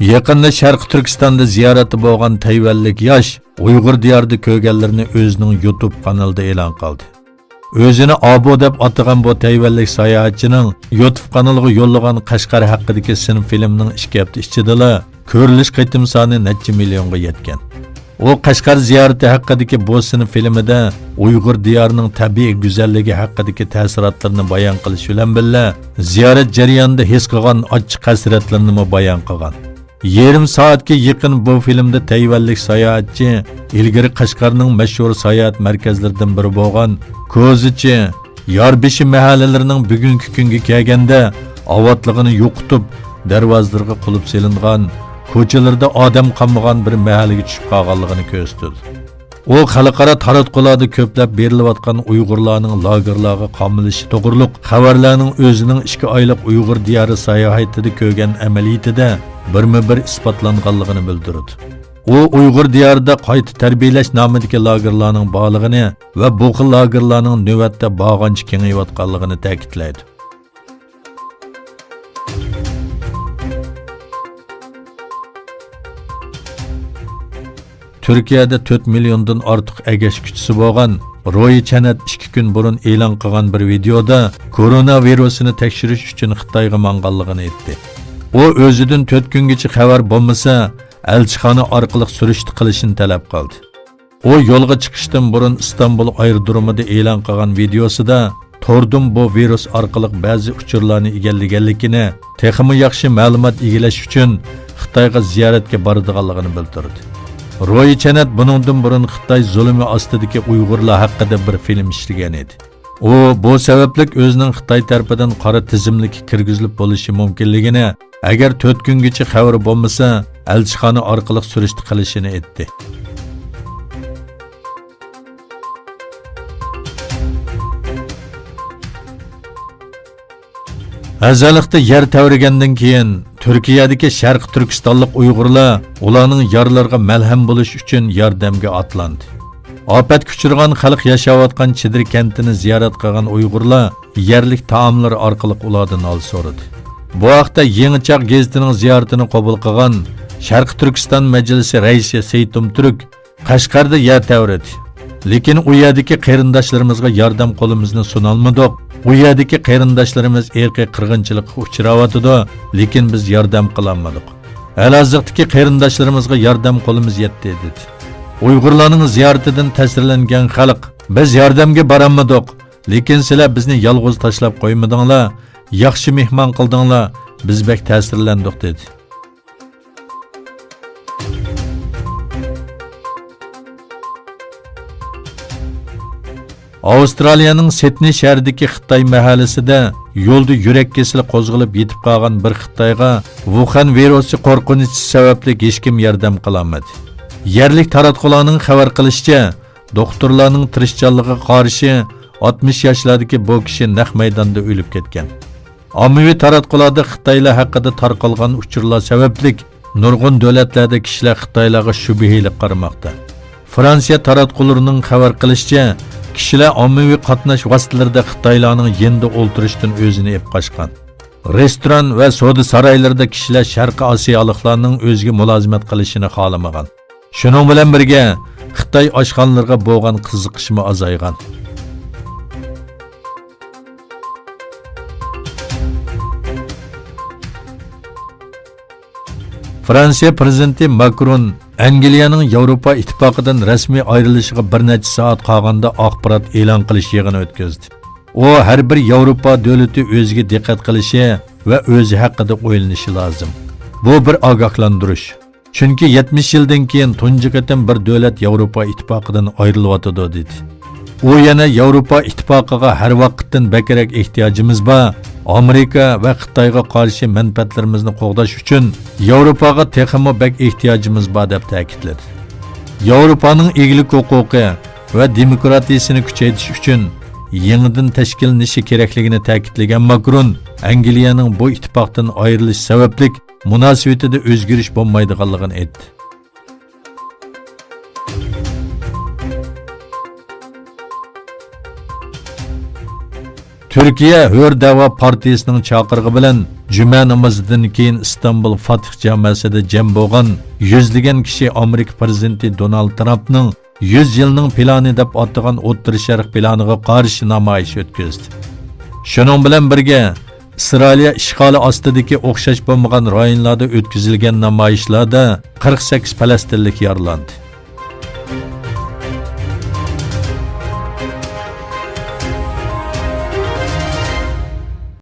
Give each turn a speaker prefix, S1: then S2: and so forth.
S1: Yaqında Sharq Turkistonda ziyorati bo'lgan Tayvanlik yosh Uyg'ur diyorida ko'rganlarini o'zining YouTube kanalida e'lon qildi. O'zini Abo deb atagan bu Tayvanlik sayohatchining YouTube kanaliga yo'llagan Qashqar haqidagi sinf filmining 2 hafta ichida ko'rilish qitim soni necha millionga yetgan. O Qashqar ziyorati haqidagi bu sinf filmida Uyg'ur diyorining tabiiy go'zalligi haqidagi ta'sirotlarini bayon qilish bilan birga ziyorat jarayonida his qilgan ochiq hasratlarini bayon qilgan. Yarim soatga yaqin bu filmda Tayvanlik sayohatchi ilgari Qashqarning mashhur sayohat markazlaridan biri bo'lgan Ko'zichi, Yorbeshi mahallalarining bugungi kunga kelganda avatligini yo'qitib, darvozalarga qulib selingan, ko'chalarda odam qolmagan bir mahallaga tushib qolganligini ko'rsatdi. O xalqaro taratqularda ko'plab berilayotgan Uyg'urlarning lagerlarga qamilishi to'g'riliq xabarlarning o'zining 2 oylik Uyg'ur diyori sayohatida ko'rgan amaliyotida birma-bir isbotlanganligini bildirdi. O Uyg'ur diyorida qayta tarbiyalash nomidagi lagerlarning borlig'ini va bu xil lagerlarning navbatda bog'ancha kengayayotganligini ta'kidlaydi. Türkiye'de 4 milyondan artıq əgəş küçüsü bo'lgan Roy Chanat 2 kun burun e'lon qilgan bir videoda koronavirusini tekshirish uchun Xitoyga manganligini aytdi. O o'zidan 4 kungacha xabar bo'lmasa, elchixona orqali surishti qilishini talab qildi. O yo'lga chiqishdan burun Istanbul aerodromida e'lon qilgan videosida Tordim bu virus orqali ba'zi uchurlarni egallaganligini, texmi yaxshi ma'lumot egallash uchun Xitoyga ziyoratga boradiganligini bildirdi. Roy Chanat buningdan burun Xitoy zulmi ostidagi Uyg'urlar haqida bir film ishlagan edi. O bu sabablik o'zining Xitoy tarafidan qora tizimlikka kirgizilib bo'lishi mumkinligini, agar 4 kungacha xabar bo'lmasa, elchixona orqali surishti qilishini aytdi. Azalıqda yer tavrigandan keyin Türkiye'deki Sharq Turkistonlik Uyg'urlar ularning yarlarga malham bo'lish uchun yordamga otlandi. Afat kuchirgan xalq yashayotgan Chidir kentini ziyorat qilgan Uyg'urlar yerlik taomlar orqali ulardan ol so'radi. Bu haqda Yangichoq gazetining ziyoratini qabul qilgan Sharq Turkiston majlisi raisi Seytum Turk Qashqarda yer tavradi. Lekin u yerdagi qarindoshlarimizga yordam qo'limizni sunolmadik. U yerdagi qarindoshlarimiz erkiy qirg'inchilikqa uchrayotdi, lekin biz yordam qilolmadik. Elazığdagi qarindoshlarimizga yordam qo'limiz yetdi dedi. Uyg'urlarning ziyoratidan ta'sirlangan xalq, biz yordamga borolmadik, lekin sizlar bizni yolg'iz tashlab qo'ymadinglar, yaxshi mehmon qildinglar, biz bek ta'sirlandik dedi. Avustraliyaning Sydney shahridagi Xitoy mahallasida yo'lda yurak kesili qo'zg'alib yetib qolgan bir Xitoyga Wuhan virusi qo'rqinchi sababli hech kim yordam qilolmadi. Yerlik taratqularning xabar qilishicha, doktorlarning tirishchanligiga qarshi 60 yoshlardagi bu kishi naq maydonda o'lib ketgan. Ommaviy taratqularda Xitoylar haqida tarqalgan uchurlar sababli nurg'un davlatlarda kishilar Xitoylarga shubhali qaramoqda. Fransiya taratqularining xabar qilishicha, kishilar ommaviy qatnash vositalarida Xitoylarning yenda o'ltirishdan o'zini ep qochgan. Restoran va savdo saroylarida kishilar Sharq Osiyoliklarning o'ziga mulozimat qilishini xohlamagan. Shuning bilan birga Xitoy oshxonalarga bo'lgan qiziqishmi azaygan. Fransiya prezidenti Macron Angliyaning Yevropa ittifoqidan rasmiy ayrilishiga bir necha soat qolganda axborot e'lon qilish yig'ini o'tkazdi. O har bir Yevropa davlati o'ziga diqqat qilishi va o'zi haqida o'ylanishi lozim. Bu bir ogohlantirish. Chunki 70 yildan keyin tunji qatam bir davlat Yevropa ittifoqidan ayrilyotdi dedi. U yana Yevropa ittifoqiga har vaqtdan bakrak ehtiyojimiz bor. Amerika va Xitoyga qarshi manfaatlarimizni qo'g'dash uchun Yevropaga texmo bak ehtiyojimiz bor deb ta'kidladi. Yevropaning eglik huquqi va demokratiyasini kuchaytirish uchun yangidan tashkillanishi kerakligini ta'kidlagan Macron, Angliyaning bu ittifoqdan ayrilish sababli munosabatida o'zgarish bo'lmaydiganligini aytdi. Türkiye Hür Dava Partiyasining chaqirig'i bilan juma namozidan keyin İstanbul Fatih jamoasida jam bo'lgan yuzlagan kishi Amerika prezidenti Donald Trumpning 100 yilning plani deb atagan O'rta Sharq planiga qarshi namoyish o'tkazdi. Shuning bilan birga İsrailiya ishg'oli ostidagi o'xshash bo'lmagan rayonlarda o'tkazilgan namoyishlarda 48 falastinlik yaralandi.